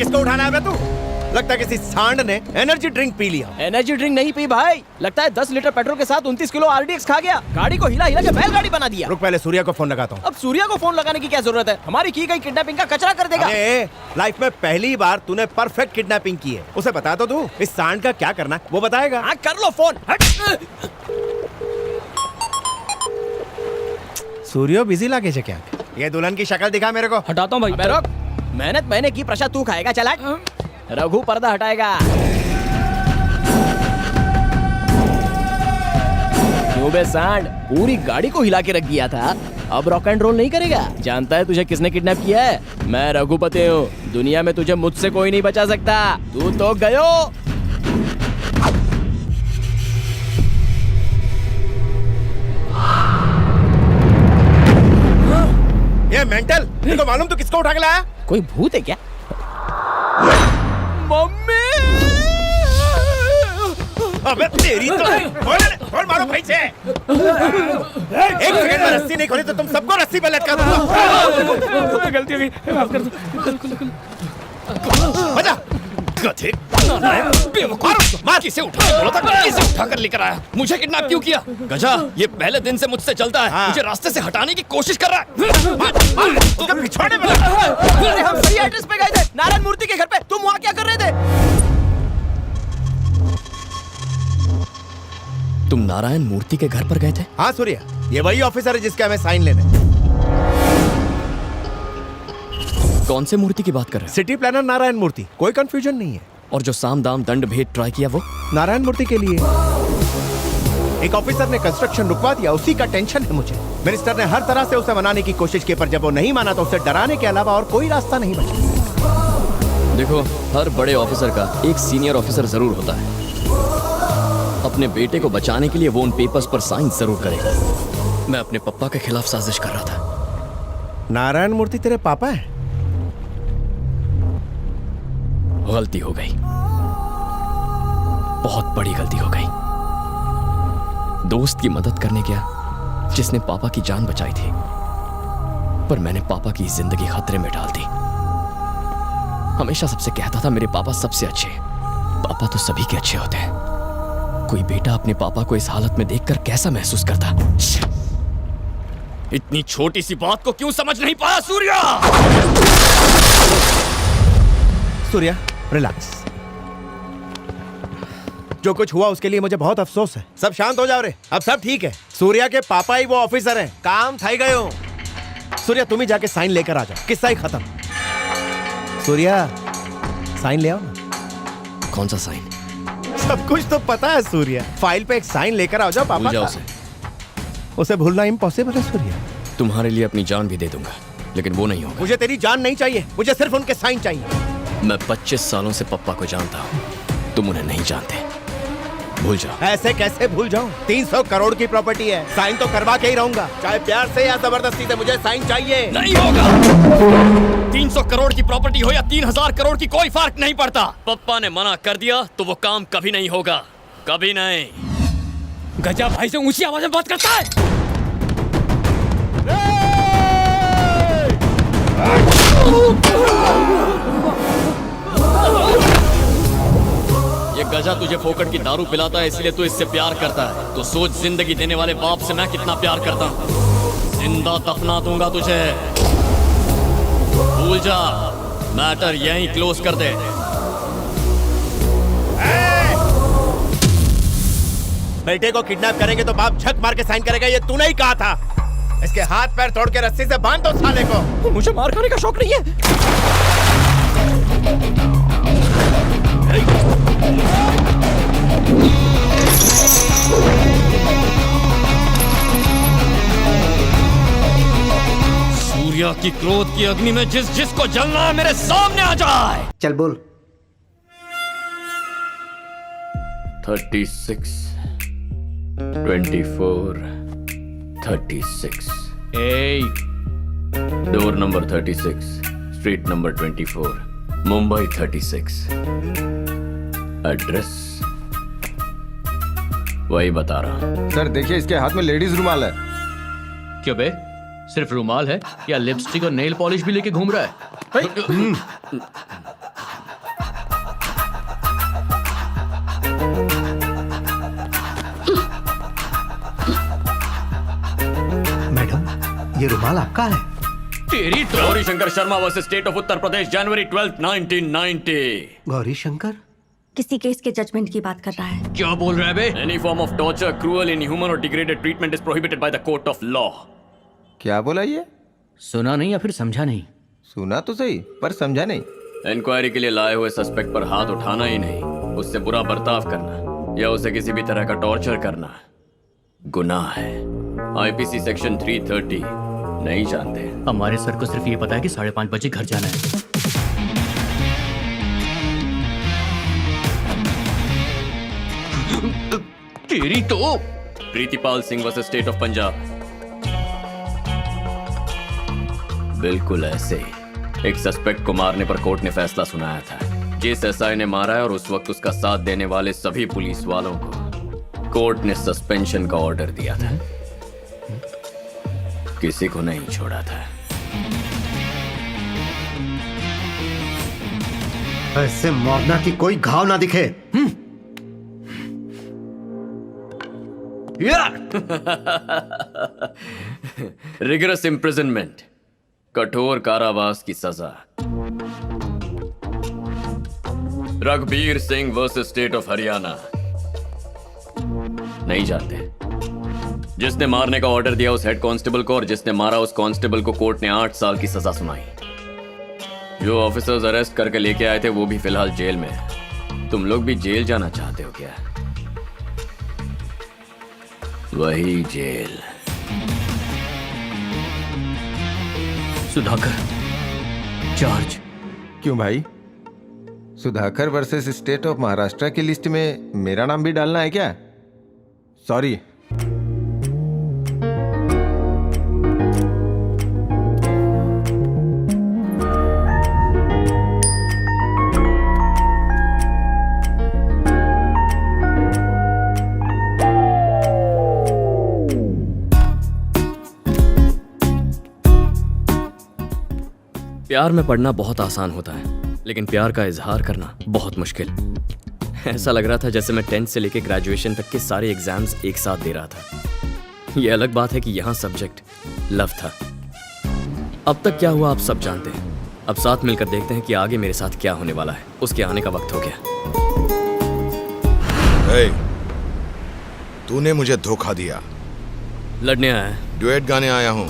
किसको उठाना है बे तू? लगता है किसी सांड ने एनर्जी ड्रिंक पी लिया। एनर्जी ड्रिंक नहीं पी भाई, लगता है 10 लीटर पेट्रोल के साथ 29 किलो आरडीएक्स खा गया। गाड़ी को हिला हिला के बैलगाड़ी बना दिया। रुक, पहले सूर्या को फोन लगाता हूँ। अब सूर्या को फोन लगाने की क्या जरूरत है? हमारी की गई किडनैपिंग का कचरा कर देगा। अरे लाइफ में पहली बार तूने परफेक्ट किडनैपिंग की है, उसे बता तो तू इस सांड का क्या करना है वो बताएगा। हाँ कर लो फोन। सूर्यो बिजी लागे छे क्या? ये दुल्हन की शक्ल दिखा मेरे को। हटाता हूँ भाई। रुक, मेहनत मैंने की, प्रसाद तू खाएगा। चला रघु पर्दा हटाएगा। क्यों बे सांड, पूरी गाड़ी को हिला के रख दिया था, अब रॉक एंड रोल नहीं करेगा? जानता है तुझे किसने किडनैप किया है? मैं रघुपति हूँ। दुनिया में तुझे मुझसे कोई नहीं बचा सकता। तू तो गयो। ये मेंटल, तुमको मालूम तो किसको उठा के लाया? कोई भूत है क्या? मम्मी! अबे तेरी तो खोल मारो भाई से। एक सेकंड में रस्सी नहीं खोली तो तुम सबको रस्सी पे लटका दूंगा। गलती हो गई, माफ कर दो। बजा गधे, बेवकूफ, मार किसे उठा के बोला था, किसे उठा कर लेकर आया? मुझे किडनैप क्यों किया? गजा, ये पहले दिन से मुझसे चलता है। हाँ। मुझे रास्ते से हटाने की कोशिश कर रहा है। उसके पिछवाड़े में अरे हम सही एड्रेस पे गए थे, नारायण मूर्ति के घर पे। तुम वहाँ क्या कर रहे थे? तुम नारायण मूर्ति के घर पर गए थे? हाँ सूर्या, ये वही ऑफिसर है जिसके हमें साइन लेने। कौन से मूर्ति की बात कर रहे हो? सिटी प्लानर नारायण मूर्ति, कोई कंफ्यूजन नहीं है। और जो साम दाम दंड भेद ट्राई किया वो? नारायण मूर्ति के लिए एक ऑफिसर ने कंस्ट्रक्शन रुकवा दिया, उसी का टेंशन है मुझे। मिनिस्टर ने हर तरह से उसे मनाने की कोशिश की, पर जब वो नहीं माना तो उसे डराने के अलावा और कोई रास्ता नहीं बचा। देखो, हर बड़े ऑफिसर का एक सीनियर ऑफिसर जरूर होता है। अपने बेटे को बचाने के लिए वो उन पेपर्स पर साइन जरूर करेगा। मैं अपने पापा के खिलाफ साजिश कर रहा था। नारायण मूर्ति तेरे पापा है? गलती हो गई, बहुत बड़ी गलती हो गई। दोस्त की मदद करने गया जिसने पापा की जान बचाई थी, पर मैंने पापा की जिंदगी खतरे में डाल दी। हमेशा सबसे कहता था मेरे पापा सबसे अच्छे। पापा तो सभी के अच्छे होते हैं। कोई बेटा अपने पापा को इस हालत में देखकर कैसा महसूस करता? इतनी छोटी सी बात को क्यों समझ नहीं पाया सूर्या? सूर्या रिलैक्स। जो कुछ हुआ उसके लिए मुझे बहुत अफसोस है। सब शांत हो जाओ रे, अब सब ठीक है। सूर्या के पापा ही वो ऑफिसर हैं, काम थई गयो। सूर्या तुम ही जाके साइन लेकर आ जाओ, किस्सा ही खत्म। सूर्या साइन ले आओ ना। कौन सा साइन? सब कुछ तो पता है सूर्या, फाइल पे एक साइन लेकर आओ जाओ पापा भूल जाओ का। उसे भूलना इम्पॉसिबल है सूर्या। तुम्हारे लिए अपनी जान भी दे दूंगा, लेकिन वो नहीं होगा। मुझे तेरी जान नहीं चाहिए, मुझे सिर्फ उनके साइन चाहिए। मैं 25 सालों से पप्पा को जानता हूँ, तुम उन्हें नहीं जानते। भूल जाओ। ऐसे कैसे भूल जाऊं? 300 करोड़ की प्रॉपर्टी है, साइन तो करवा के ही रहूंगा, चाहे प्यार से या जबरदस्ती से। मुझे साइन चाहिए। नहीं होगा। 300 करोड़ की प्रॉपर्टी हो या 3000 करोड़ की, कोई फर्क नहीं पड़ता। पप्पा ने मना कर दिया तो वो काम कभी नहीं होगा, कभी नहीं। गजा भाई से ऊंची आवाज में बात करता है। ये गजा तुझे फोकट की दारू पिलाता है, इसलिए तू इससे प्यार करता है। तो सोच, जिंदगी देने वाले बाप से मैं कितना प्यार करता हूँ। जिंदा दफना दूंगा तुझे। भूल जा, मैटर यहीं क्लोज कर दे। बेटे को किडनैप करेंगे तो बाप झक मार के साइन करेगा, ये तूने ही कहा था। इसके हाथ पैर तोड़ के रस्सी से बांध दो साले को। मुझे मार खाने का शौक नहीं है। सूर्या की क्रोध की अग्नि में जिसको जलना है मेरे सामने आ जाए। चल बोल। 36, 24, 36। Door number 36, street number 24, Mumbai 36। Address वही बता रहा। सर देखिए, इसके हाथ में लेडीज रुमाल है। क्यों बे, सिर्फ रुमाल है या लिपस्टिक और नेल पॉलिश भी लेके घूम रहा है? ये रुमाल आपका है? तेरी तो Gauri Shankar Sharma versus state of Uttar Pradesh जनवरी 12, 1990। गौरी शंकर? किसी केस के जजमेंट की बात कर रहा है। क्या बोल रहा है बे? Any form of torture, cruel, inhuman or degraded treatment is prohibited by the court of law. क्या बोला ये? सुना नहीं या फिर समझा नहीं? सुना तो सही पर समझा नहीं। इंक्वायरी के लिए लाए हुए सस्पेक्ट पर हाथ उठाना ही नहीं, उससे बुरा बर्ताव करना या उसे किसी भी तरह का टॉर्चर करना गुनाह है। आईपीसी सेक्शन 330 नहीं जानते? हमारे सर को सिर्फ ये पता है कि 5:30 बजे घर जाना है। तेरी तो Pritipal Singh versus state of Punjab. बिल्कुल ऐसे ही एक सस्पेक्ट को मारने पर कोर्ट ने फैसला सुनाया था। जिस एसआई ने मारा है और उस वक्त उसका साथ देने वाले सभी पुलिस वालों को कोर्ट ने सस्पेंशन का ऑर्डर दिया था। किसी को नहीं छोड़ा था। ऐसे मारना कि कोई घाव ना दिखे। रिगरस इम्प्रिजनमेंट, कठोर कारावास की सजा। Raghbir Singh versus state of Haryana. नहीं जानते? जिसने मारने का ऑर्डर दिया उस हेड कांस्टेबल को और जिसने मारा उस कांस्टेबल को कोर्ट ने 8 साल की सजा सुनाई। जो ऑफिसर्स अरेस्ट करके लेके आए थे वो भी फिलहाल जेल में है। तुम लोग भी जेल जाना चाहते हो क्या? वही जेल। सुधाकर, चार्ज। क्यों भाई? Sudhakar versus state of Maharashtra की लिस्ट में मेरा नाम भी डालना है क्या? सॉरी। प्यार में पढ़ना बहुत आसान होता है, लेकिन प्यार का इजहार करना बहुत मुश्किल। ऐसा लग रहा था जैसे मैं 10th से लेकर ग्रेजुएशन तक के सारे एग्जाम्स एक साथ दे रहा था। ये अलग बात है कि यहाँ सब्जेक्ट लव था। अब तक क्या हुआ आप सब जानते हैं। अब साथ मिलकर देखते हैं कि आगे मेरे साथ क्या होने वाला है। उसके आने का वक्त हो गया। तूने मुझे धोखा दिया। लड़ने आया है। ड्यूएट गाने आया हूँ।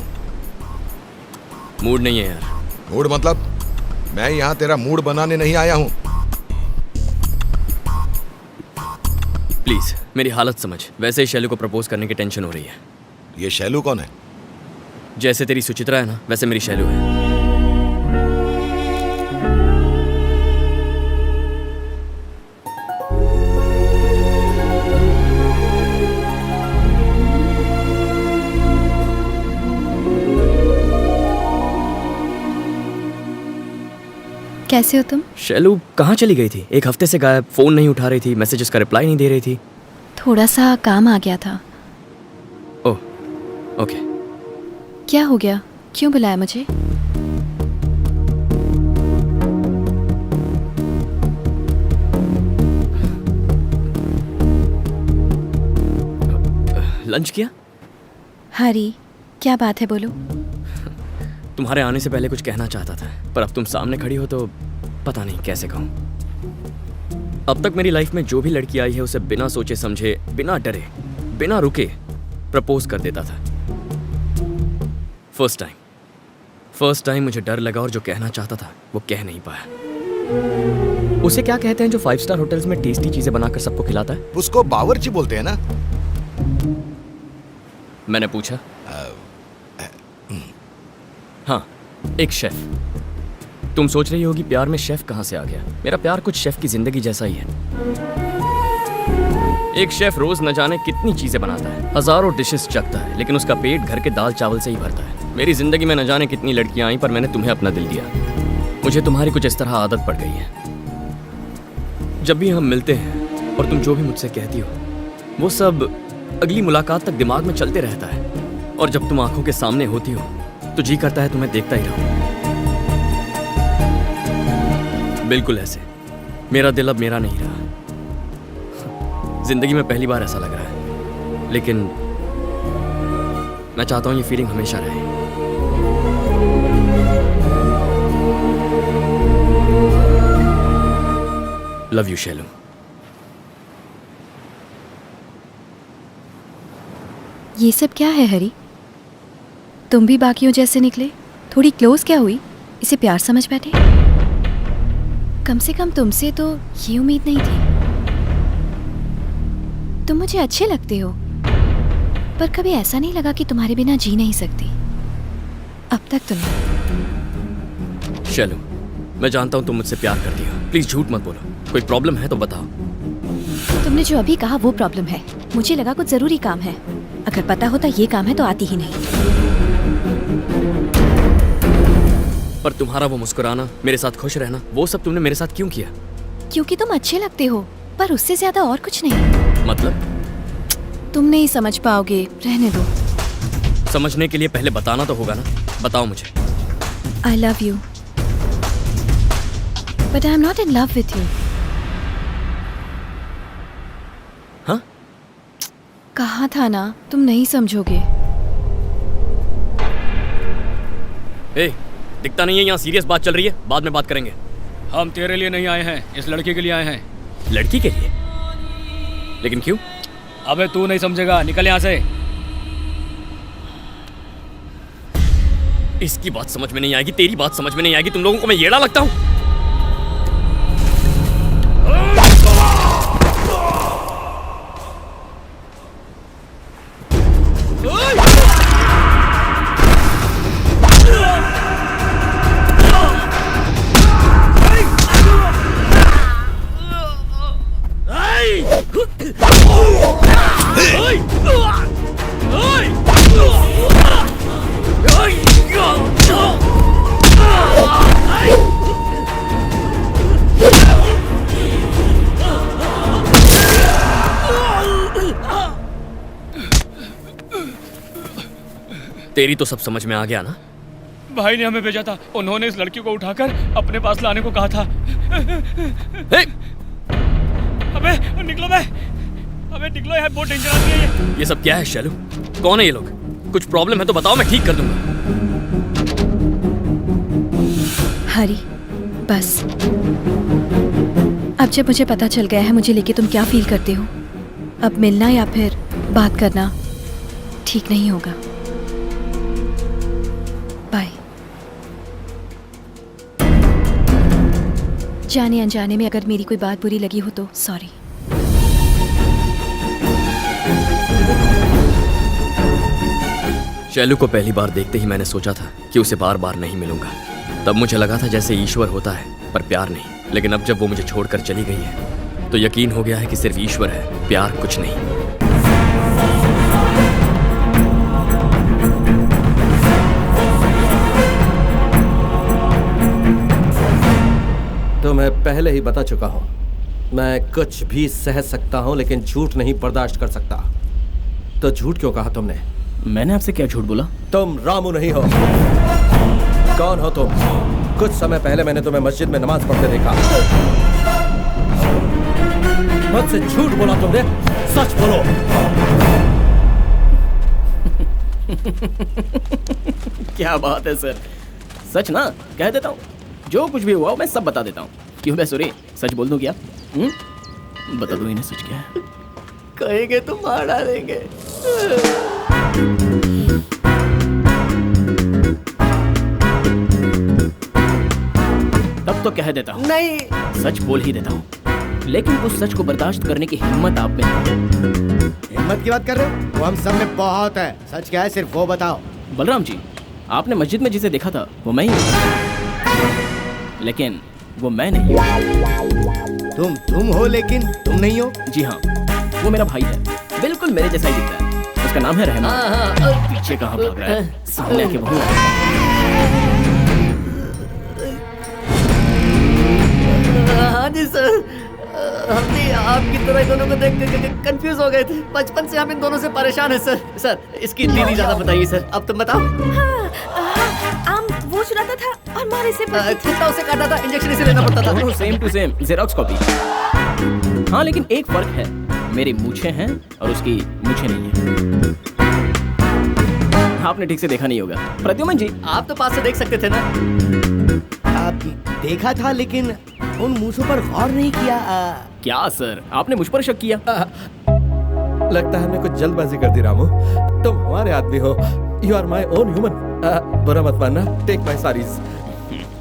मूड नहीं है यार। मूड मतलब? मैं यहाँ तेरा मूड बनाने नहीं आया हूँ। प्लीज मेरी हालत समझ। वैसे ही शैलू को प्रपोज करने की टेंशन हो रही है। ये शैलू कौन है? जैसे तेरी सुचित्रा है ना, वैसे मेरी शैलू है। कैसे हो तुम? शैलू कहाँ चली गई थी? एक हफ्ते से गायब। फोन नहीं उठा रही थी, मैसेजेस का रिप्लाई नहीं दे रही थी। थोड़ा सा काम आ गया था। Oh okay. क्या हो गया? क्यों बुलाया मुझे? लंच किया? हरी, क्या बात है, बोलो। तुम्हारे आने से पहले कुछ कहना चाहता था, पर अब तुम सामने खड़ी हो तो पता नहीं कैसे कहूँ। अब तक मेरी लाइफ में जो भी लड़की आई है उसे बिना सोचे समझे, बिना डरे, बिना रुके प्रपोज कर देता था। फर्स्ट टाइम मुझे डर लगा और जो कहना चाहता था वो कह नहीं पाया। उसे क्या कहते हैं जो 5 स्टार होटल्स में टेस्टी चीजें बनाकर सबको खिलाता है? उसको बावर्ची बोलते हैं ना? मैंने पूछा। हाँ, एक शेफ। तुम सोच रही होगी प्यार में शेफ कहाँ से आ गया। मेरा प्यार कुछ शेफ की जिंदगी जैसा ही है। एक शेफ रोज न जाने कितनी चीजें बनाता है, हजारों डिशेस चखता है, लेकिन उसका पेट घर के दाल चावल से ही भरता है। मेरी जिंदगी में न जाने कितनी लड़कियां आई, पर मैंने तुम्हें अपना दिल दिया। मुझे तुम्हारी कुछ इस तरह आदत पड़ गई है। जब भी हम मिलते हैं और तुम जो भी मुझसे कहती हो वो सब अगली मुलाकात तक दिमाग में चलते रहता है, और जब तुम आंखों के सामने होती हो तो जी करता है तुम्हें देखता ही रहूं। बिल्कुल ऐसे मेरा दिल अब मेरा नहीं रहा। जिंदगी में पहली बार ऐसा लग रहा है, लेकिन मैं चाहता हूं ये फीलिंग हमेशा रहे। Love you Shailu. ये सब क्या है हरी? तुम भी बाकियों जैसे निकले। थोड़ी क्लोज क्या हुई? इसे प्यार समझ बैठे? कम से कम तुमसे तो ये उम्मीद नहीं थी। तुम मुझे अच्छे लगते हो, पर कभी ऐसा नहीं लगा कि तुम्हारे बिना जी नहीं सकती। अब तक तो नहीं। शैलू, मैं जानता हूं तुम मुझसे प्यार करती हो। प्लीज झूठ मत बोलो। कोई प्रॉब्लम है तो बताओ। तुमने जो अभी कहा वो प्रॉब्लम है। मुझे लगा कुछ जरूरी काम है। अगर पता होता ये काम है तो आती ही नहीं। पर तुम्हारा वो मुस्कुराना, मेरे साथ खुश रहना, वो सब तुमने मेरे साथ क्यों किया? क्योंकि तुम अच्छे लगते हो, पर उससे ज्यादा और कुछ नहीं। मतलब? तुम नहीं समझ पाओगे, रहने दो। समझने के लिए पहले बताना तो होगा ना। बताओ मुझे। I love you, but I'm not in love with you. हाँ? कहा था ना, तुम नहीं समझोगे। ए, दिखता नहीं है यहाँ सीरियस बात चल रही है। बाद में बात करेंगे। हम तेरे लिए नहीं आए हैं, इस लड़की के लिए आए हैं। लड़की के लिए? लेकिन क्यों? अबे तू नहीं समझेगा, निकल यहाँ से। इसकी बात समझ में नहीं आएगी, तेरी बात समझ में नहीं आएगी। तुम लोगों को मैं येड़ा लगता हूँ? तेरी तो सब समझ में आ गया ना? भाई ने हमें भेजा था, उन्होंने इस लड़की को उठाकर अपने पास लाने को कहा था। अबे निकलो बे, अबे निकलो, यार बहुत डेंजर आदमी है ये सब क्या है शैलू? कौन है ये लोग? कुछ प्रॉब्लम है तो बताओ, मैं ठीक कर दूंगा। हरी, बस। अब जब मुझे पता चल गया है मुझे लेके तुम क्या फील करते हो, अब मिलना या फिर बात करना ठीक नहीं होगा। बाय। जाने अनजाने में अगर मेरी कोई बात बुरी लगी हो तो सॉरी। शैलू को पहली बार देखते ही मैंने सोचा था कि उसे बार बार नहीं मिलूंगा। तब मुझे लगा था जैसे ईश्वर होता है पर प्यार नहीं। लेकिन अब जब वो मुझे छोड़कर चली गई है तो यकीन हो गया है कि सिर्फ ईश्वर है, प्यार कुछ नहीं। तो मैं पहले ही बता चुका हूं, मैं कुछ भी सह सकता हूं लेकिन झूठ नहीं बर्दाश्त कर सकता। तो झूठ क्यों कहा तुमने? मैंने आपसे क्या झूठ बोला? तुम रामू नहीं हो। कौन हो तुम? कुछ समय पहले मैंने तुम्हें मस्जिद में नमाज पढ़ते देखा। मुझसे झूठ बोला तुमने, सच बोलो। क्या बात है सर, सच ना कह देता हूँ। जो कुछ भी हुआ मैं सब बता देता हूँ। क्यों बे सूरी, सच बोल दूँ क्या? बता दो इन्हें सच क्या है। कहेंगे तो मार डालेंगे। तब तो कह देता हूँ। नहीं, सच बोल ही देता हूँ, लेकिन उस सच को बर्दाश्त करने की हिम्मत आप में नहीं। हिम्मत की बात कर रहे हो? वो हम सब में बहुत है। सच क्या है सिर्फ वो बताओ। बलराम जी, आपने मस्जिद में जिसे देखा था वो मैं ही हूँ, लेकिन वो मैं नहीं हूँ। तुम हो लेकिन तुम नहीं हो। जी हाँ, वो मेरा भाई है, बिल्कुल मेरे जैसा ही दिखता है। उसका नाम है रहमान। पीछे कहाँ भाग रहा है? सामने आके बहू। हाँ जी सर, हम भी आपकी तरह दोनों को देख कंफ्यूज हो गए थे। बचपन से हम इन दोनों से परेशान है सर। सर इसकी दीदी ज्यादा बताइए सर, अब तुम बताओ। आम वो चुराता था और मारे से कुत्ता उसे काटा था, इंजेक्शन इसे लेना पड़ता था। Same to same xerox copy. हाँ लेकिन एक फर्क है, मेरी मूछें हैं और उसकी मूछें नहीं है। आपने ठीक से देखा नहीं होगा। प्रद्युमन जी, आप तो पास से देख सकते थे ना। आप देखा था लेकिन उन मूसों पर गौर नहीं किया। क्या सर, आपने मुझ पर शक किया? लगता है मैं कुछ जल्दबाजी कर दी रामू। तुम हमारे आदमी हो, you are my own human. बुरा मत मानना, टेक माई सारीज।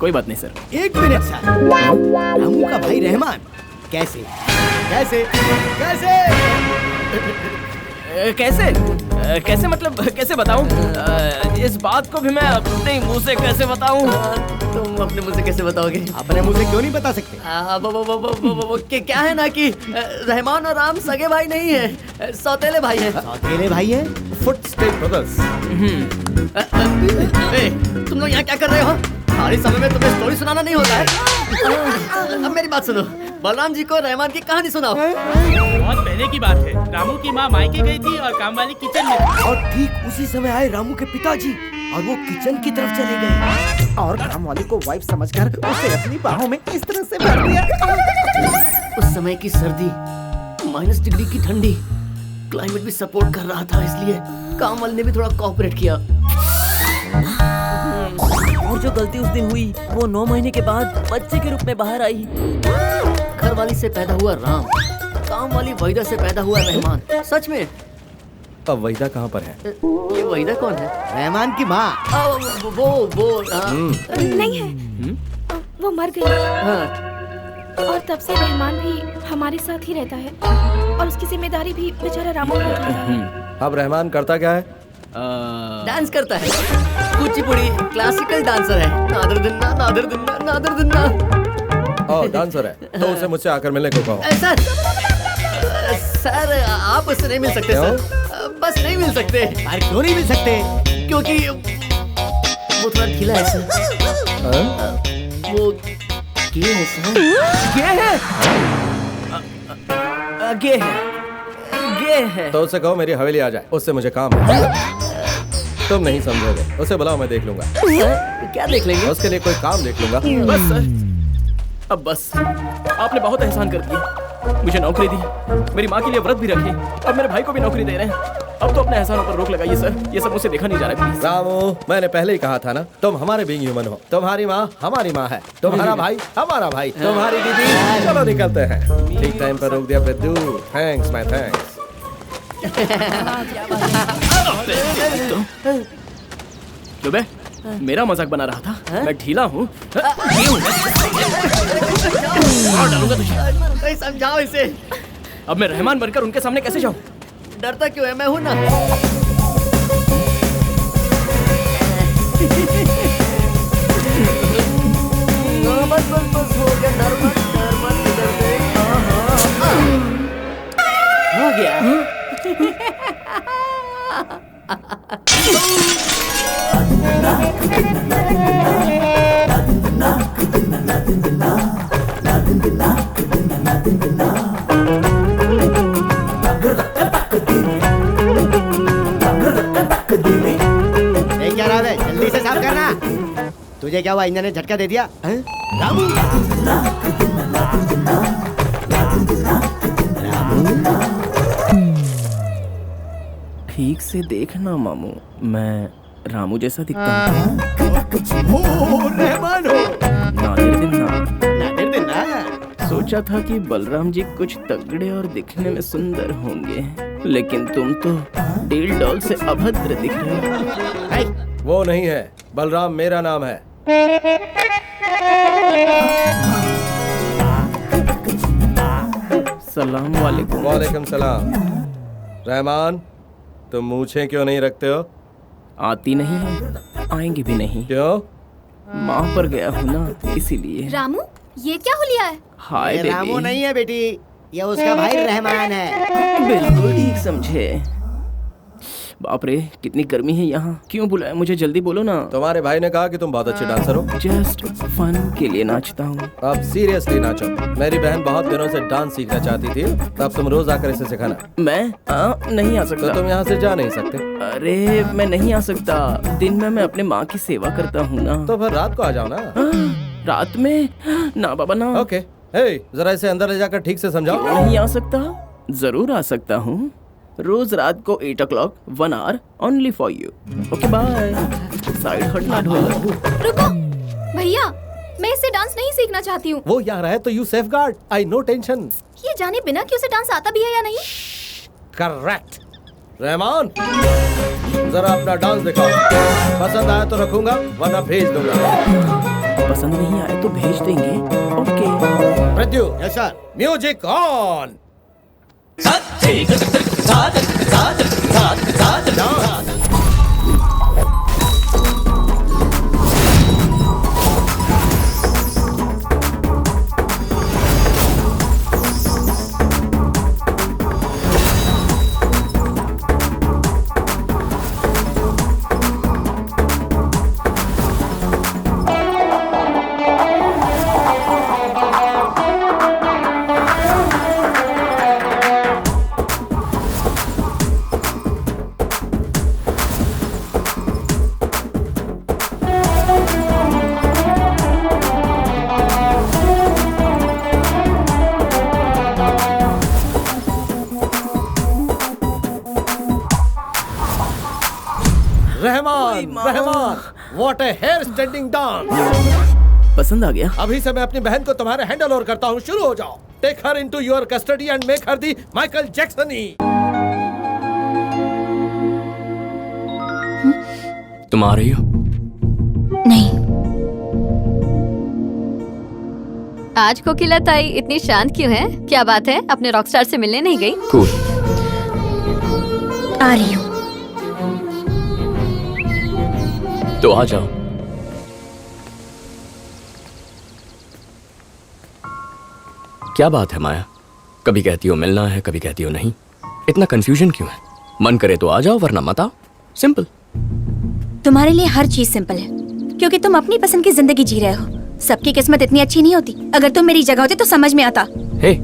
कोई बात नहीं सर। एक मिनट सर, रामू का भाई रहमान कैसे कैसे कैसे कैसे कैसे मतलब कैसे बताऊं? इस बात को भी मैं अपने मुंह से कैसे बताऊं? तुम अपने मुंह से कैसे बताओगे? अपने मुंह से क्यों नहीं बता सकते? क्या है ना कि रहमान और राम सगे भाई नहीं है, सौतेले भाई हैं। सौतेले भाई हैं? Footstep brothers. तुम लोग यहाँ क्या कर रहे हो? खाली समय में तुम्हें स्टोरी सुनाना नहीं होता है? अब मेरी बात सुनो, बलराम जी को रहमान की कहानी सुनाओ। बहुत पहले की बात है। रामू की माँ मायके गई थी और काम वाली किचन में थी। और ठीक उसी समय आए रामू के पिताजी और वो किचन की तरफ चले गए और काम वाली को वाइफ समझकर उसे अपनी बाहों में इस तरह से भर दिया। उस समय की सर्दी, -डिग्री की ठंडी, क्लाइमेट भी सपोर्ट कर रहा था, इसलिए काम वाली ने भी थोड़ा कोऑपरेट किया। और जो गलती उस दिन हुई वो 9 महीने के बाद बच्चे के रूप में बाहर आई। घर वाली से पैदा हुआ राम, काम वाली वहीदा से पैदा हुआ रहमान। सच में। अब वहीदा कहाँ पर है? ये वहीदा कौन है? रहमान की माँ। वो नहीं है, वो मर गई। और तब से रहमान भी हमारे साथ ही रहता है और उसकी जिम्मेदारी भी बेचारा रामू को उठाता है। अब रहमान करता क्या है? डांस करता है, कुचिपुड़ी क्लासिकल डांसर है। नादर दिन्ना नादर दिन्ना नादर दिन्ना। ओह, डांसर है तो उसे मुझसे आकर मिलने को कहो। सर आप उससे नहीं मिल सकते सर, बस नहीं मिल सकते। अरे क्यों नहीं मिल सकते? क्योंकि वो थोड़ा ढीला है सर। वो गे है सर। गे है, गे है, गे है। तो उससे कहो मेरी हवेली आ जाए, उससे मुझे काम है। तुम नहीं समझोगे, उसे बुलाओ, मैं देख लूंगा। क्या देख लेंगे? उसके लिए कोई काम देख लूंगा। बस सर, अब बस। आपने बहुत एहसान कर दिया, मुझे नौकरी दी, मेरी माँ के लिए व्रत भी रखे, अब मेरे भाई को भी नौकरी दे रहे हैं। अब तो अपने एहसानों पर रोक लगाइए सर, ये सब मुझसे देखा नहीं जा रहा। प्लीज रामू, मैंने पहले ही कहा था ना, तुम हमारे बीइंग ह्यूमन हो। तुम्हारी माँ हमारी माँ है, तुम्हारा भाई हमारा भाई, तुम्हारी दीदी। चलो निकलते हैं। ठीक टाइम पर रोक दिया पेद्दू। Thanks my thanks. चुबे, मेरा मजाक बना रहा था। मैं ढीला हूँ। डालूंगा तुझे। समझाओ इसे। अब मैं रहमान बनकर उनके सामने कैसे जाऊँ? डरता क्यों है? मैं हूँ ना। बस बस बस हो गया। डर मत डर देख। हो गया। क्या रहा है? जल्दी से साफ करना। तुझे क्या हुआ? इंजन ने झटका दे दिया? रामू, ठीक से देखना मामू, मैं रामू जैसा दिखता हूँ। रहमान हो। नादिर दिन ना। नादिर दिन ना। सोचा था कि बलराम जी कुछ तगड़े और दिखने में सुंदर होंगे, लेकिन तुम तो डील डॉल से अभद्र दिख रहे हो। वो नहीं है, बलराम मेरा नाम है। सलाम वालेकुम। वालेकुम सलाम। रहमान, तुम मूछें क्यों नहीं रखते हो? आती नहीं है, आएंगे भी नहीं। क्यों? माँ पर गया हूँ ना, इसीलिए। रामू, ये क्या हुलिया है? हाय ये रामू बेबी। नहीं है बेटी, ये उसका भाई रहमान है। बिल्कुल ठीक समझे। बाप रे, कितनी गर्मी है यहाँ। क्यों बुलाया मुझे? जल्दी बोलो ना। तुम्हारे भाई ने कहा कि तुम बहुत अच्छे डांसर हो। जस्ट फन के लिए नाचता हूँ। अब सीरियसली नाचो। मेरी बहन बहुत दिनों से डांस सीखना चाहती थी, तब तुम रोज आकर इसे सिखाना। मैं नहीं आ तो सकता। तुम यहाँ से जा नहीं सकते। अरे मैं नहीं आ सकता, दिन में मैं अपने माँ की सेवा करता हूँ ना। तो फिर रात को आ जाओ ना। रात में? ना बाबा ना। ओके, हे, जरा इसे अंदर ले जाकर ठीक से समझाओ। नहीं आ सकता? जरूर आ सकता हूँ। रोज रात को 8 o'clock, 1 hour only for you. Okay bye. Side हटना ढोल। रुको भैया, मैं इससे डांस नहीं सीखना चाहती हूँ। वो यहाँ रहे तो you safe guard. I know tension. ये जाने बिना कि उसे डांस आता भी है या नहीं। करेक्ट। रहमान, जरा अपना डांस दिखाओ। पसंद आया तो रखूंगा, वरना भेज दूंगा। पसंद नहीं आए तो भेज देंगे। Okay. Pradyu, yes sir. Music on. Rahman, what a hair standing dance. पसंद आ गया। अभी से मैं अपनी बहन को तुम्हारे हैंडल ओवर करता हूँ। शुरू हो जाओ। Take her into your custody and make her the Michael जैक्सनी। तुम आ रही हो? नहीं। आज कोकिला ताई इतनी शांत क्यों है? क्या बात है? अपने रॉकस्टार से मिलने नहीं गई? कूल। आ रही हूँ। तो आ जाओ। क्या बात है माया? कभी कहती हो मिलना है, कभी कहती हो नहीं। इतना कंफ्यूजन क्यों है? मन करे तो आ जाओ, वरना मत आओ। सिंपल। तुम्हारे लिए हर चीज सिंपल है, क्योंकि तुम अपनी पसंद की जिंदगी जी रहे हो। सबकी किस्मत इतनी अच्छी नहीं होती। अगर तुम मेरी जगह होते तो समझ में आता। हे,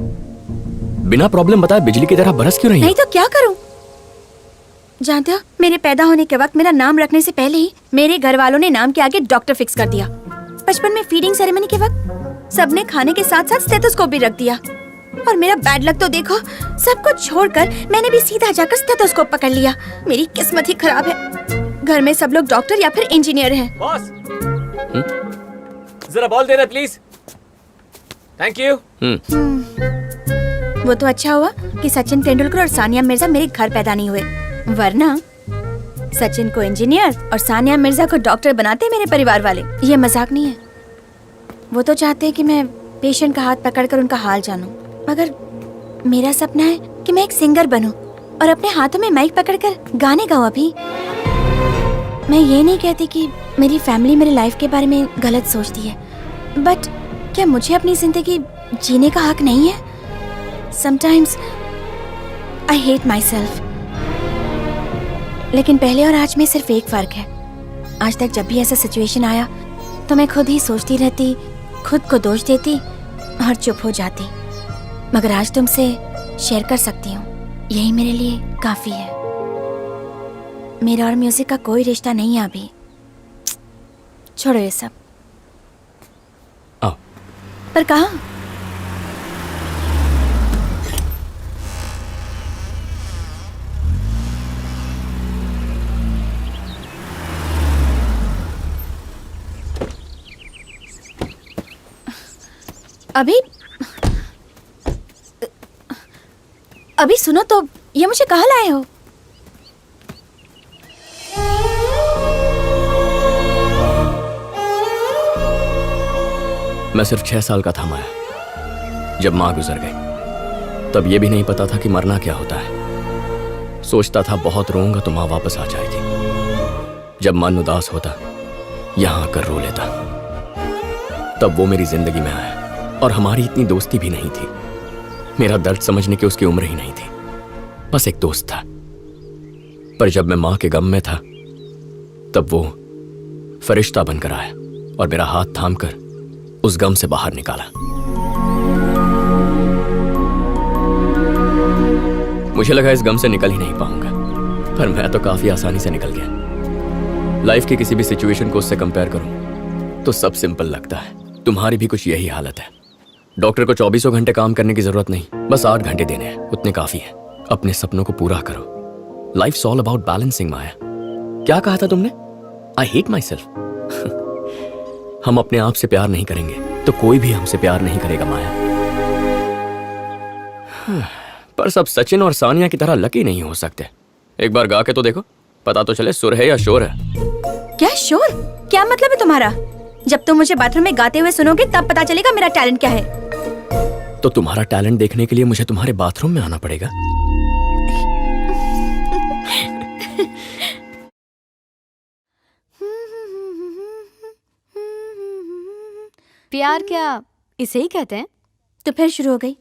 बिना प्रॉब्लम बताए बिजली की तरह बरस क्यों रही हो? नहीं तो क्या करूं? जानते हो, मेरे पैदा होने के वक्त मेरा नाम रखने से पहले ही मेरे घर वालों ने नाम के आगे डॉक्टर फिक्स कर दिया। बचपन में फीडिंग सेरेमनी के वक्त सबने खाने के साथ साथ स्टेथोस्कोप भी रख दिया। और मेरा बैड लक तो देखो, सब कुछ छोड़कर मैंने भी सीधा जाकर स्टेथोस्कोप पकड़ लिया। मेरी किस्मत ही खराब है। घर में सब लोग डॉक्टर या फिर इंजीनियर हैं। बॉस, जरा बॉल देना प्लीज। Thank you. वो तो अच्छा हुआ कि सचिन तेंदुलकर और सानिया मिर्जा मेरे घर पैदा नहीं हुए, वरना सचिन को इंजीनियर और सानिया मिर्जा को डॉक्टर बनाते मेरे परिवार वाले। ये मजाक नहीं है। वो तो चाहते हैं कि मैं पेशेंट का हाथ पकड़कर उनका हाल जानूं, मगर मेरा सपना है कि मैं एक सिंगर बनूं और अपने हाथों में माइक पकड़कर गाने गाऊं। अभी मैं ये नहीं कहती कि मेरी फैमिली मेरी लाइफ के बारे में गलत सोचती है, बट क्या मुझे अपनी जिंदगी जीने का हक नहीं है? Sometimes I hate myself. लेकिन पहले और आज में सिर्फ एक फर्क है। आज तक जब भी ऐसा सिचुएशन आया तो मैं खुद ही सोचती रहती, खुद को दोष देती और चुप हो जाती। मगर आज तुमसे शेयर कर सकती हूँ, यही मेरे लिए काफी है। मेरा और म्यूजिक का कोई रिश्ता नहीं है अभी। छोड़ो ये सब। पर कहाँ? अभी सुनो तो, ये मुझे कहाँ लाए हो? मैं सिर्फ 6 साल का था माया, जब माँ गुजर गई। तब ये भी नहीं पता था कि मरना क्या होता है। सोचता था बहुत रोऊंगा तो माँ वापस आ जाएगी। जब मन उदास होता, यहाँ आकर रो लेता। तब वो मेरी जिंदगी में आया और हमारी इतनी दोस्ती भी नहीं थी। मेरा दर्द समझने की उसकी उम्र ही नहीं थी, बस एक दोस्त था। पर जब मैं माँ के गम में था, तब वो फरिश्ता बनकर आया और मेरा हाथ थामकर उस गम से बाहर निकाला। मुझे लगा इस गम से निकल ही नहीं पाऊंगा, पर मैं तो काफी आसानी से निकल गया। लाइफ की किसी भी सिचुएशन को उससे कंपेयर करूं तो सब सिंपल लगता है। तुम्हारी भी कुछ यही हालत है। डॉक्टर को 24 घंटे काम करने की जरूरत नहीं, बस 8 घंटे देने हैं, उतने काफी है। अपने सपनों को पूरा करो। Life's all about balancing. Maya, क्या कहा था तुमने? I hate myself. हम अपने आप से प्यार नहीं करेंगे तो कोई भी हमसे प्यार नहीं करेगा माया। पर सब सचिन और सानिया की तरह लकी नहीं हो सकते। एक बार गा के तो देखो, पता तो चले सुर है या शोर है। क्या शोर? क्या मतलब है तुम्हारा? जब तुम मुझे बाथरूम में गाते हुए सुनोगे तब पता चलेगा मेरा टैलेंट क्या है। तो तुम्हारा टैलेंट देखने के लिए मुझे तुम्हारे बाथरूम में आना पड़ेगा। प्यार क्या इसे ही कहते हैं? तो फिर शुरू हो गई।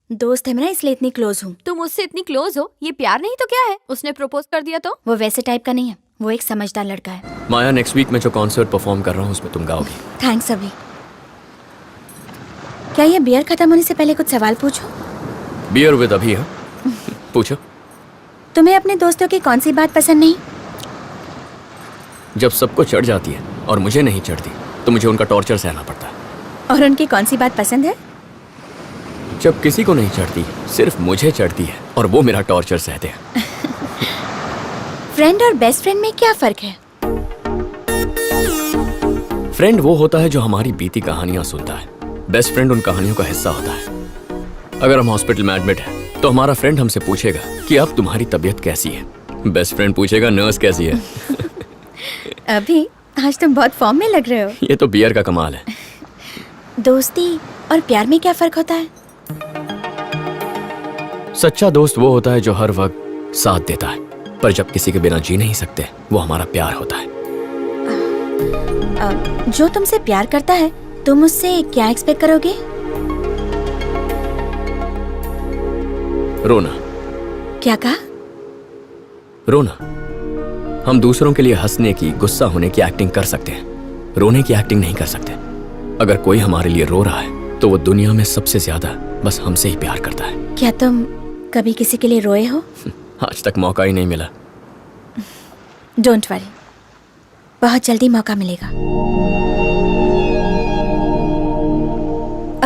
दोस्त है मेरा इसलिए इतनी क्लोज हूँ। तुम उससे इतनी क्लोज हो, ये प्यार नहीं तो क्या है? उसने प्रपोज कर दिया तो? वो वैसे टाइप का नहीं है, वो एक समझदार लड़का है। माया, नेक्स्ट वीक में जो कॉन्सर्ट परफॉर्म कर रहा हूँ उसमें तुम गाओगी। थैंक्स अभी। क्या ये बियर खत्म होने से पहले कुछ सवाल पूछूं? बियर विद अभी है। पूछो। तुम्हें अपने दोस्तों की कौन सी बात पसंद नहीं? जब सबको चढ़ जाती है और मुझे नहीं चढ़ती तो मुझे उनका टॉर्चर सहना पड़ता है। और उनकी कौन सी बात पसंद है? जब किसी को नहीं चढ़ती, सिर्फ मुझे चढ़ती है और वो मेरा टॉर्चर सहते हैं। फ्रेंड और बेस्ट फ्रेंड में क्या फर्क है? फ्रेंड वो होता है जो हमारी बीती कहानियां सुनता है। बेस्ट फ्रेंड उन कहानियों का हिस्सा होता है। अगर हम हॉस्पिटल में एडमिट हैं तो हमारा फ्रेंड हमसे पूछेगा कि अब तुम्हारी तबीयत कैसी है। बेस्ट फ्रेंड पूछेगा नर्स कैसी है। अभी आज तुम बहुत फॉर्म में लग रहे हो। ये तो बियर का कमाल है। दोस्ती और प्यार में क्या फर्क होता है? सच्चा दोस्त वो होता है जो हर वक्त साथ देता है, पर जब किसी के बिना जी नहीं सकते वो हमारा प्यार होता है। जो तुमसे प्यार करता है तुम उससे क्या एक्सपेक्ट करोगे? रोना। क्या कहा? रोना। हम दूसरों के लिए हंसने की, गुस्सा होने की एक्टिंग कर सकते हैं, रोने की एक्टिंग नहीं कर सकते। अगर कोई हमारे लिए रो रहा है तो वो दुनिया में सबसे ज्यादा बस हमसे ही प्यार करता है। क्या तुम कभी किसी के लिए रोए हो? आज तक मौका ही नहीं मिला। डोंट वरी, बहुत जल्दी मौका मिलेगा।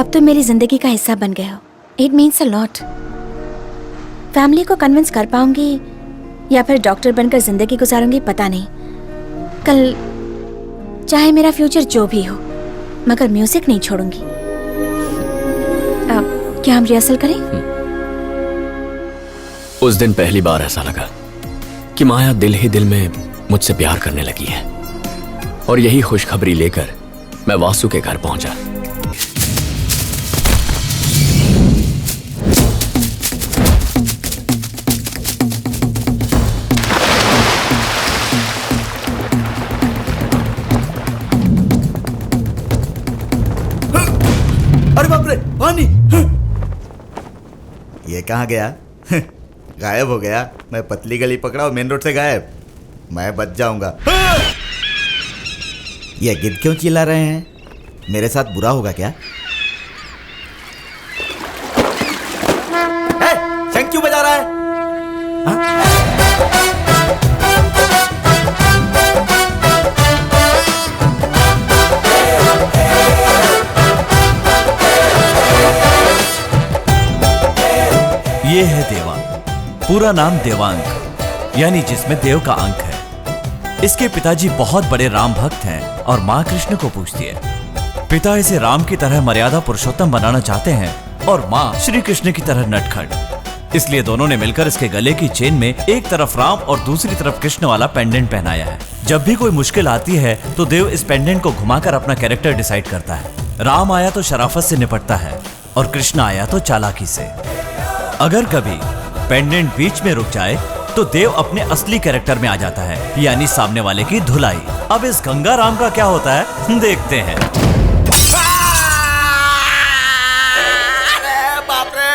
अब तुम मेरी जिंदगी का हिस्सा बन गए हो। It means a lot. Family को कन्विंस कर पाऊंगी या फिर डॉक्टर बनकर जिंदगी गुजारूंगी पता नहीं। कल चाहे मेरा फ्यूचर जो भी हो, मगर म्यूजिक नहीं छोड़ूंगी। अब क्या हम रिहर्सल करें? उस दिन पहली बार ऐसा लगा कि माया दिल ही दिल में मुझसे प्यार करने लगी है। और यही खुशखबरी लेकर मैं वासु के घर पहुंचा। अरे बाप रे, पानी! ये कहाँ गया? गायब हो गया। मैं पतली गली पकड़ा और मेन रोड से गायब। मैं बच जाऊंगा। ये गिद्ध क्यों चिल्ला रहे हैं? मेरे साथ बुरा होगा क्या? शंख क्यों बजा रहा है? ये है देवांग। पूरा नाम देवांग यानी जिसमें देव का अंक है। इसके पिताजी बहुत बड़े राम भक्त हैं और माँ कृष्ण को पूजती है। पिता इसे राम की तरह मर्यादा पुरुषोत्तम बनाना चाहते हैं और माँ श्री कृष्ण की तरह नटखट। इसलिए दोनों ने मिलकर इसके गले की चेन में एक तरफ राम और दूसरी तरफ कृष्ण वाला पेंडेंट पहनाया है। जब भी कोई मुश्किल आती है तो देव इस पेंडेंट को घुमाकर अपना कैरेक्टर डिसाइड करता है। राम आया तो शराफत से निपटता है और कृष्ण आया तो चालाकी से। अगर कभी पेंडेंट बीच में रुक जाए तो देव अपने असली कैरेक्टर में आ जाता है, यानी सामने वाले की धुलाई। अब इस गंगा राम का क्या होता है देखते हैं। बाप रे!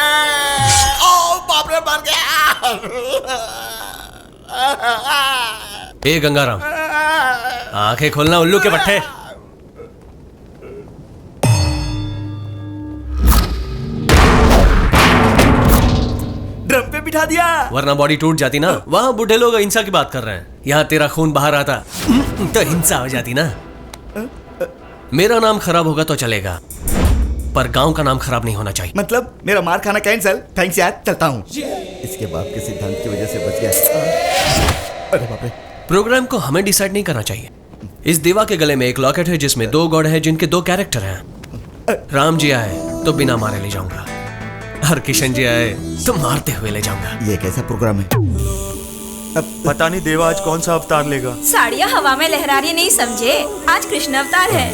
ओ बाप रे, मर गया! ए गंगाराम, आंखें खोलना उल्लू के पट्टे। ड्रम पे बिठा दिया, वरना बॉडी टूट जाती ना। वहाँ बूढ़े लोग अहिंसा की बात कर रहे हैं, यहाँ तेरा खून बहा रहा था तो हिंसा हो जाती ना। मेरा नाम खराब होगा तो चलेगा, पर गांव का नाम खराब नहीं होना चाहिए। मतलब मेरा मार खाना कैंसल। थैंक्स यार, चलता हूँ। इसके बाप के सिद्धांत की वजह से बच गया। अरे बाप रे। प्रोग्राम को हमें डिसाइड नहीं करना चाहिए, इस देवा के गले में एक लॉकेट है जिसमें 2 गॉड है जिनके 2 कैरेक्टर हैं। राम जी आए तो बिना मारे ले जाऊंगा, और किशन जी आए तो मारते हुए ले जाऊंगा। ये कैसा प्रोग्राम है? पता नहीं देवा आज कौन सा अवतार लेगा। साड़ियाँ हवा में लहरा रही नहीं समझे, आज कृष्ण अवतार है।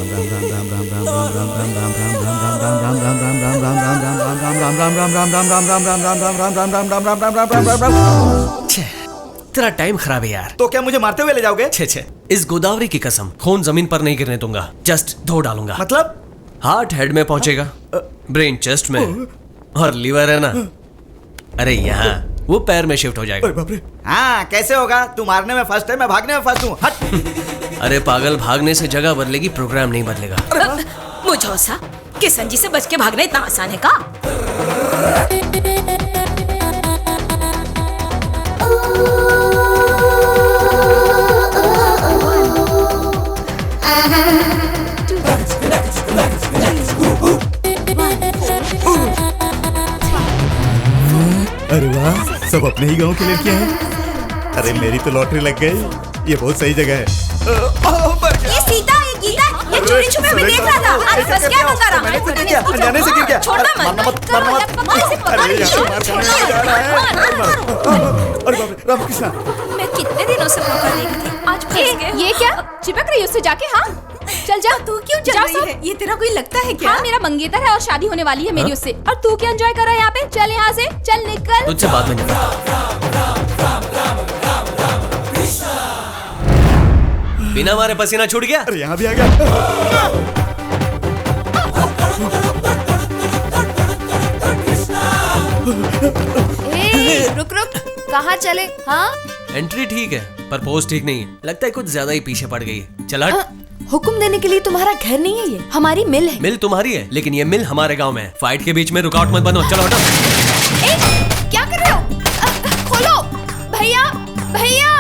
तेरा टाइम खराब है यार। तो क्या मुझे मारते हुए ले जाओगे? छे इस गोदावरी की कसम, खून जमीन पर नहीं गिरने दूंगा, जस्ट धो डालूंगा। मतलब? हार्ट हेड में पहुंचेगा, ब्रेन चेस्ट में, और लीवर है ना, अरे यहाँ वो पैर में शिफ्ट हो जाएगा। हाँ कैसे होगा? तू मारने में फर्स्ट है, मैं भागने में फर्स्ट हूँ। हट। अरे पागल, भागने से जगह बदलेगी, प्रोग्राम नहीं बदलेगा। मुझौसा, किशन जी से बच के भागना इतना आसान है का? अरे वाह, सब अपने ही गांव की लड़कियां हैं। अरे मेरी तो लॉटरी लग गई, ये बहुत सही जगह है। ये सीता, ये गीता, ये चोरी छुपे में देख रहा था। अरे बस क्या बता रहा है? अनजाने से गिर गया। छोड़ना मत, मारना मत, मारना मत। अरे यार, मार खाने जा रहा है। अरे बाप रे, रामकृष्ण। मैं कितने दिनों से मौका देख रही थी, आज फंस गए। ये क्या चिपक रही है उससे जाके? हाँ चल जा। तू क्यों चल रही है? ये तेरा कोई लगता है क्या? हाँ, मेरा मंगेतर है और शादी होने वाली है मेरी उससे। और तू क्या एंजॉय कर रहा है यहाँ पे? चल यहाँ से, चल निकल। तुझसे बात नहीं करता। बिना मारे पसीना छूट गया। अरे यहाँ भी आ गया। रुक रुक, कहाँ चले? हाँ एंट्री ठीक है पर पोस्ट ठीक नहीं है, लगता है कुछ ज्यादा ही पीछे पड़ गई है। चल हट। हुक्म देने के लिए तुम्हारा घर नहीं है, ये हमारी मिल है। मिल तुम्हारी है लेकिन ये मिल हमारे गांव में है। फाइट के बीच में रुकावट मत बनो, चलो हटो। क्या कर रहे हो? खोलो भैया, भैया।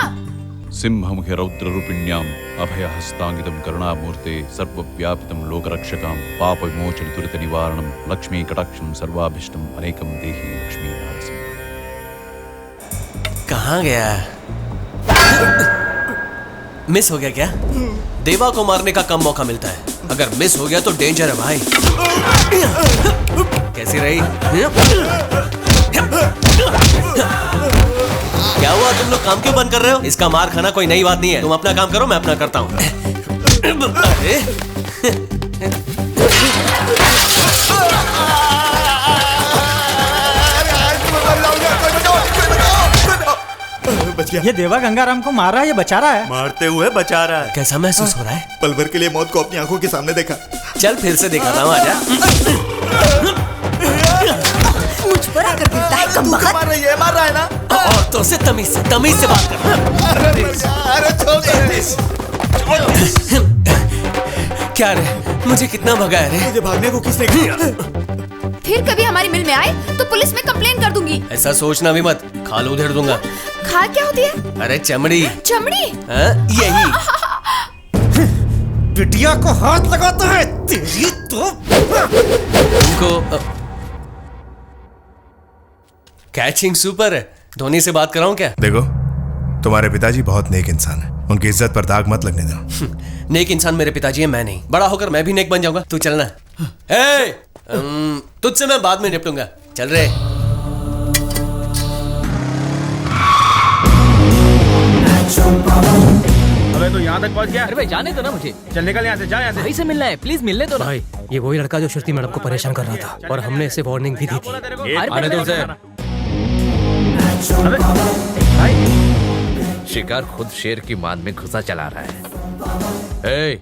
सिंहं रौद्ररूपिण्याम् अभयहस्तांगितं करुणामूर्ते सर्वव्यापितं लोकरक्षकां पापविमोचनदुरितनिवारणं लक्ष्मीकटाक्षं सर्वाभीष्टम् अनेकं देहि लक्ष्मी नरसिंह। कहाँ गया? मिस हो गया क्या? देवा को मारने का कम मौका मिलता है, अगर मिस हो गया तो डेंजर है भाई। कैसी रही? क्या हुआ, तुम लोग काम क्यों बंद कर रहे हो? इसका मार खाना कोई नई बात नहीं है, तुम अपना काम करो, मैं अपना करता हूँ। ये देवा गंगाराम को मार रहा है, ये बचा रहा है। मारते हुए बचा रहा है। कैसा महसूस हो रहा है? पल भर के लिए मौत को अपनी आंखों के सामने देखा। चल फिर से दिखाता हूँ, आजा। मुझ पर आकर गिरता है कम बखत। मार रहा है ना? औरतों से तमीज से बात कर। क्या रे, मुझे कितना भगाया रे? मुझे भागने को किसने किया? फिर कभी हमारी मिल में आए तो पुलिस में कंप्लेन कर दूंगी। ऐसा सोचना भी मत, खाल उधेड़ दूंगा। खाल क्या होती है? अरे चमड़ी। चमड़ी? यही। बिटिया को हाथ लगाता है तेरी तो। तुमको कैचिंग सुपर है। धोनी से बात कराऊं क्या? देखो, तुम्हारे पिताजी बहुत नेक इंसान है, उनकी इज्जत पर दाग मत लगने दो। नेक इंसान मेरे पिताजी है, मैं नहीं। बड़ा होकर मैं भी नेक बन जाऊंगा, तू चलना। तुझसे मैं बाद में निपटूंगा, चल रे। अबे तो यहाँ तक पहुँच गया? अरे भाई जाने दो ना मुझे। चल निकल यहाँ से, जा यहाँ से। भाई से मिलना है, प्लीज मिलने दो ना। भाई ये वही लड़का जो श्रुति मैडम को परेशान कर रहा था, और हमने इसे वार्निंग भी दी थी। आने दो उसे। शिकार खुद शेर की मान में घुसा चला रहा है। ए,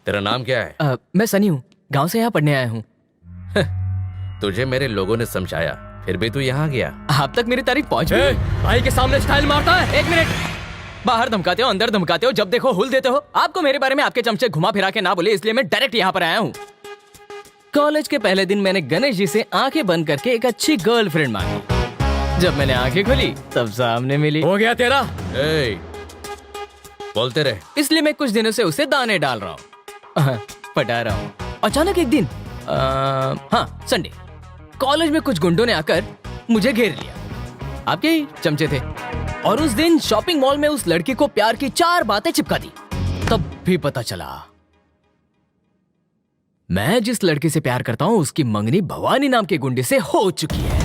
तेरा नाम क्या है? मैं सनी हूँ, गांव से यहाँ पढ़ने आया हूँ। तुझे मेरे लोगों ने समझाया, फिर भी तू यहाँ गया। आप तक मेरी तारीफ पहुँच गई। भाई के सामने स्टाइल मारता है। एक मिनट, बाहर धमकाते हो, अंदर धमकाते हो, जब देखो हुल देते हो। आपको मेरे बारे में आपके चमचे घुमा फिरा के ना बोले, इसलिए मैं डायरेक्ट यहाँ पर आया हूँ। कॉलेज के पहले दिन मैंने गणेश जी से आंखें बंद करके एक अच्छी गर्लफ्रेंड मांगी। जब मैंने आंखें खोली तब सामने मिली। हो गया तेरा? बोलते रहे। इसलिए मैं कुछ दिनों से उसे दाने डाल रहा हूँ, पटा रहा हूँ। अचानक एक दिन हाँ संडे, कॉलेज में कुछ गुंडों ने आकर मुझे घेर लिया। आपके ही चमचे थे। और उस दिन शॉपिंग मॉल में उस लड़की को प्यार की 4 बातें चिपका दी। तब भी पता चला मैं जिस लड़के से प्यार करता हूं उसकी मंगनी भवानी नाम के गुंडे से हो चुकी है।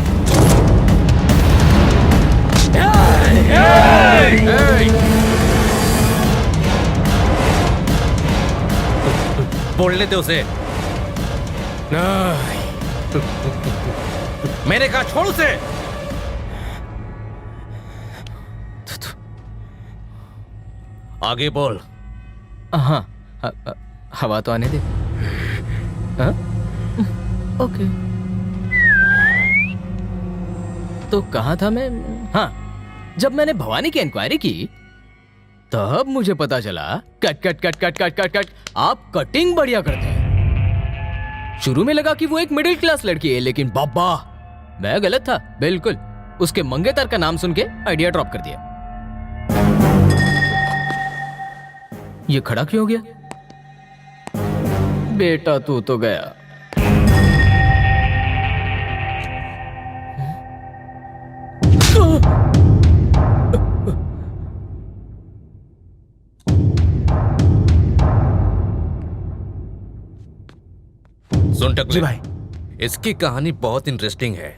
बोलने दे उसे। मैंने कहा छोड़ उसे। आगे बोल। हाँ, हवा तो आने दे। हाँ? ओके। तो कहाँ था मैं? हाँ, जब मैंने भवानी की इंक्वायरी की तब मुझे पता चला cut cut cut cut cut cut cut आप कटिंग बढ़िया करते हैं। शुरू में लगा कि वो एक मिडिल क्लास लड़की है, लेकिन बाबा मैं गलत था बिल्कुल। उसके मंगेतर का नाम सुन के आइडिया ड्रॉप कर दिया। ये खड़ा क्यों हो गया? बेटा तू तो गया। सुन टकले भाई, इसकी कहानी बहुत इंटरेस्टिंग है।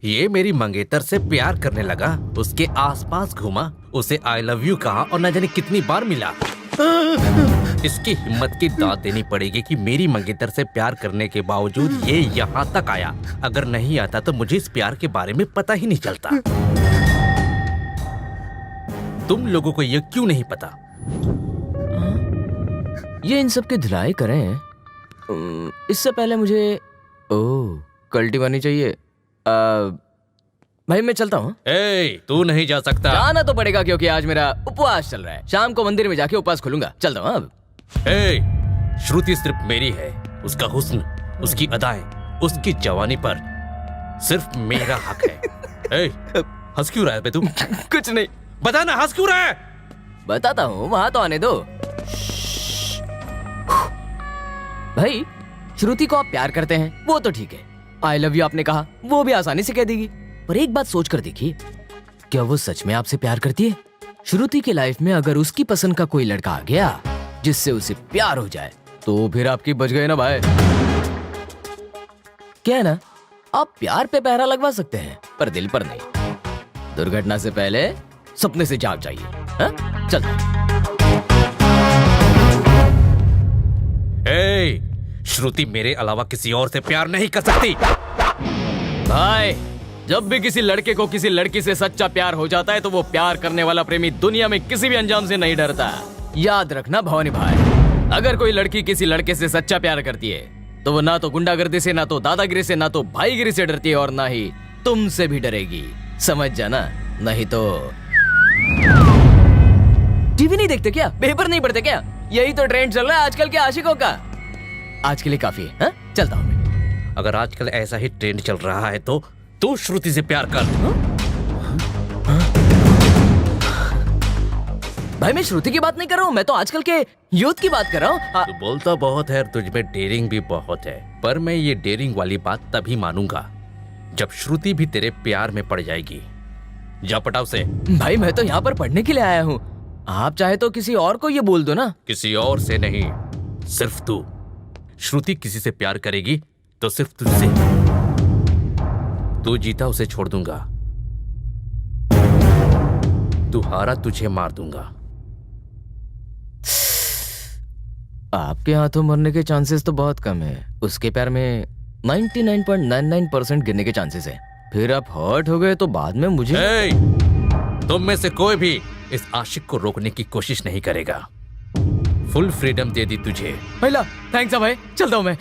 ये मेरी मंगेतर से प्यार करने लगा, उसके आसपास घूमा, उसे आई लव यू कहा और न जाने कितनी बार मिला। इसकी हिम्मत की दाद देनी पड़ेगी कि मेरी मंगेतर से प्यार करने के बावजूद ये यहाँ तक आया। अगर नहीं आता तो मुझे इस प्यार के बारे में पता ही नहीं चलता। तुम लोगों को ये क्यों नहीं पता? ये इन सब के धुलाई करें। इससे पहले मुझे कल्टी बनी चाहिए। भाई मैं चलता हूँ। तू नहीं जा सकता। जाना तो पड़ेगा क्योंकि आज मेरा उपवास चल रहा है। शाम को मंदिर में जाके उपवास खोलूंगा। चलता हूँ अब। श्रुति सिर्फ मेरी है। उसका हुस्न, उसकी अदाएं, उसकी जवानी पर सिर्फ मेरा हक है। हंस क्यों रहा है बे तू? कुछ नहीं। बता ना, हंस क्यों रहा है? बताता हूँ, वहां तो आने दो। भाई श्रुति को आप प्यार करते हैं वो तो ठीक है। आई लव यू आपने कहा वो भी आसानी से कह देगी। पर एक बात सोच कर देखिए, क्या वो सच में आपसे प्यार करती है? श्रुति की लाइफ में अगर उसकी पसंद का कोई लड़का आ गया जिससे उसे प्यार हो जाए तो फिर आपकी बच गए ना भाई। क्या है ना, आप प्यार पे पहरा लगवा सकते हैं पर दिल पर नहीं। दुर्घटना से पहले सपने से जाग जाइए। हाँ? चल। श्रुति मेरे अलावा किसी और से प्यार नहीं कर सकती। भाई जब भी किसी लड़के को किसी लड़की से सच्चा प्यार हो जाता है तो वो प्यार करने वाला प्रेमी दुनिया में किसी भी अंजाम से नहीं डरता। याद रखना भवानी भाई, अगर कोई लड़की किसी लड़के से सच्चा प्यार करती है तो वो ना तो गुंडागर्दी से, ना तो दादागिरी से, ना तो भाईगिरी से डरती है और ना ही तुमसे भी डरेगी। समझ जाना, नहीं तो। टीवी नहीं देखते क्या? पेपर नहीं पढ़ते क्या? यही तो ट्रेंड चल रहा है आजकल के आशिकों का। आज के लिए काफी है। हाँ? चलता हूँ मैं। अगर आजकल ऐसा ही ट्रेंड चल रहा है तो तू श्रुति से प्यार कर। भाई मैं श्रुति की बात नहीं कर रहा हूँ, मैं तो आजकल के यूथ की बात कर रहा हूँ। तू बोलता बहुत है, तुझमें डेयरिंग भी बहुत है, पर मैं ये डेयरिंग वाली बात तभी मानूंगा जब श्रुति भी तेरे प्यार में पड़ जाएगी। जा पटाव से। भाई मैं तो यहाँ पर पढ़ने के लिए आया हूँ, आप चाहे तो किसी और को ये बोल दो ना। किसी और से नहीं, सिर्फ तू। श्रुति किसी से प्यार करेगी तो सिर्फ तुझसे। तू जीता उसे छोड़ दूंगा, तू हारा तुझे मार दूंगा। आपके हाथों मरने के चांसेस तो बहुत कम है, उसके प्यार में 99.99% गिरने के चांसेस है। फिर आप हर्ट हो गए तो बाद में मुझे। तुम में से कोई भी इस आशिक को रोकने की कोशिश नहीं करेगा। फुल फ्रीडम दे दी तुझे। पहला थैंक्स भाई, चलता हूं मैं।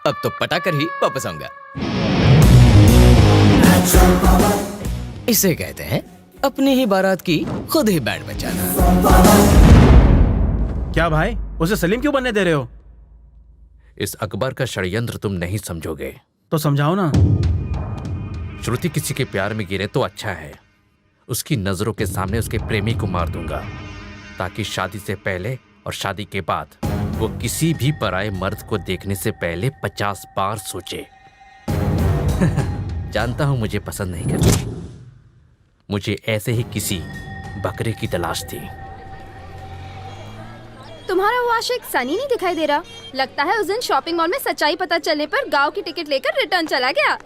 अब तो पटाकर ही वापस आऊंगा। इसे कहते हैं अपनी ही बारात की खुद ही बैंड बजाना। क्या भाई, उसे सलीम क्यों बनने दे रहे हो? इस अकबर का षड्यंत्र तुम नहीं समझोगे तो समझाओ ना। श्रुति किसी के प्यार में गिरे तो अच्छा है, उसकी नजरों के सामने उसके प्रेमी को मार दूंगा ताकि शादी से पहले और शादी के बाद वो किसी भी पराये मर्द को देखने से पहले 50 बार सोचे। जानता हूं मुझे पसंद नहीं करती, मुझे ऐसे ही किसी बकरे की तलाश थी। तुम्हारा वो आशिक सनी नहीं दिखाई दे रहा। लगता है उस दिन शॉपिंग मॉल में सच्चाई पता चलने पर गांव की टिकट लेकर रिटर्न चला गया।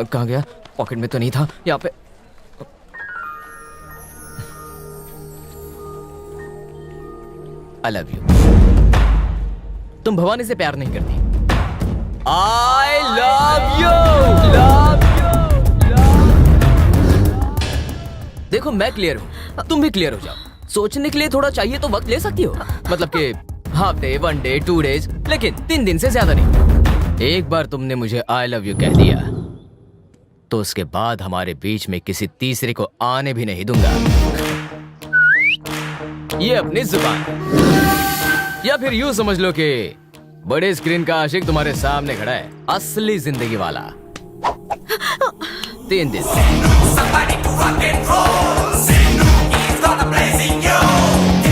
कहाँ गया? पॉकेट में तो नहीं था। यहाँ पे आई लव यू। तुम भवानी से प्यार नहीं करती। I love you. देखो मैं क्लियर हूँ, तुम भी क्लियर हो जाओ। सोचने के लिए थोड़ा चाहिए तो वक्त ले सकती हो। मतलब कि हाफ डे, 1 डे, 2 डेज, लेकिन 3 दिन से ज्यादा नहीं। एक बार तुमने मुझे आई लव यू कह दिया तो उसके बाद हमारे बीच में किसी तीसरे को आने भी नहीं दूंगा। ये अपनी जुबान, या फिर यूं समझ लो कि बड़े स्क्रीन का आशिक तुम्हारे सामने खड़ा है, असली जिंदगी वाला। 3 दिन।